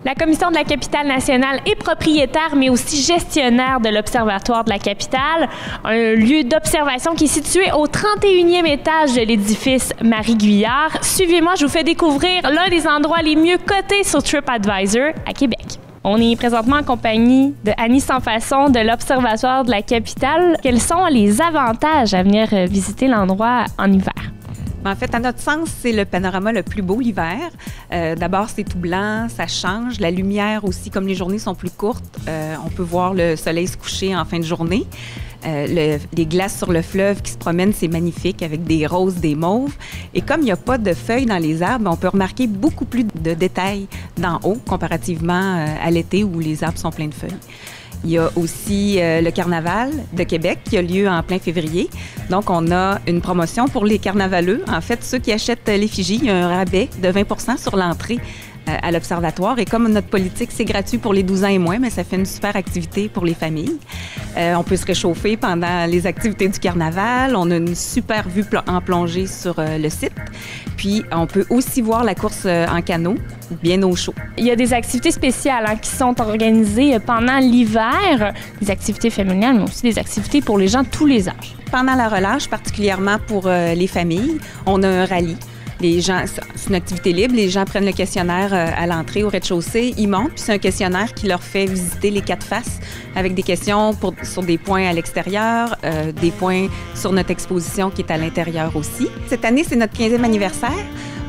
La Commission de la capitale nationale est propriétaire, mais aussi gestionnaire de l'Observatoire de la capitale, un lieu d'observation qui est situé au 31e étage de l'édifice Marie-Guyard. Suivez-moi, je vous fais découvrir l'un des endroits les mieux cotés sur TripAdvisor à Québec. On est présentement en compagnie de Annie Sansfaçon de l'Observatoire de la capitale. Quels sont les avantages à venir visiter l'endroit en hiver? En fait, à notre sens, c'est le panorama le plus beau l'hiver. D'abord, c'est tout blanc, ça change. La lumière aussi, comme les journées sont plus courtes, on peut voir le soleil se coucher en fin de journée. Les glaces sur le fleuve qui se promènent, c'est magnifique avec des roses, des mauves. Et comme il n'y a pas de feuilles dans les arbres, on peut remarquer beaucoup plus de détails d'en haut comparativement à l'été où les arbres sont pleins de feuilles. Il y a aussi le carnaval de Québec qui a lieu en plein février. Donc, on a une promotion pour les carnavaleux. En fait, ceux qui achètent l'effigie, il y a un rabais de 20 % sur l'entrée à l'Observatoire. Et comme notre politique, c'est gratuit pour les 12 ans et moins, mais ça fait une super activité pour les familles. On peut se réchauffer pendant les activités du carnaval. On a une super vue en plongée sur le site. Puis, on peut aussi voir la course en canot, bien au chaud. Il y a des activités spéciales qui sont organisées pendant l'hiver, des activités familiales, mais aussi des activités pour les gens de tous les âges. Pendant la relâche, particulièrement pour les familles, on a un rallye. Les gens, c'est une activité libre. Les gens prennent le questionnaire à l'entrée, au rez-de-chaussée. Ils montent, puis c'est un questionnaire qui leur fait visiter les 4 faces avec des questions sur des points à l'extérieur, des points sur notre exposition qui est à l'intérieur aussi. Cette année, c'est notre 15e anniversaire.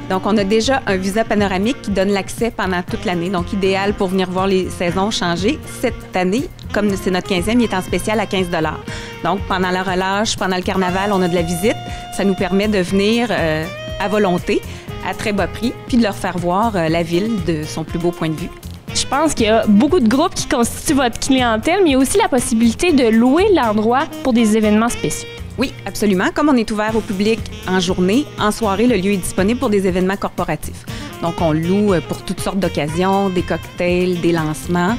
Donc, on a déjà un visa panoramique qui donne l'accès pendant toute l'année, donc idéal pour venir voir les saisons changer. Cette année, comme c'est notre 15e, il est en spécial à 15 $. Donc, pendant la relâche, pendant le carnaval, on a de la visite. Ça nous permet de venir à volonté, à très bas prix, puis de leur faire voir la ville de son plus beau point de vue. Je pense qu'il y a beaucoup de groupes qui constituent votre clientèle, mais il y a aussi la possibilité de louer l'endroit pour des événements spéciaux. Oui, absolument. Comme on est ouvert au public en journée, en soirée, le lieu est disponible pour des événements corporatifs. Donc, on loue pour toutes sortes d'occasions, des cocktails, des lancements.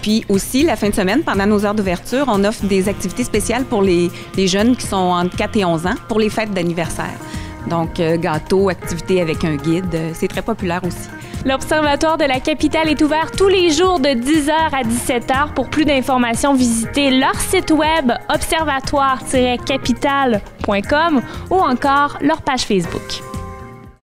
Puis aussi, la fin de semaine, pendant nos heures d'ouverture, on offre des activités spéciales pour les jeunes qui sont entre 4 et 11 ans pour les fêtes d'anniversaire. Donc, gâteaux, activités avec un guide, c'est très populaire aussi. L'Observatoire de la capitale est ouvert tous les jours de 10h à 17h. Pour plus d'informations, visitez leur site web observatoire-capitale.com ou encore leur page Facebook.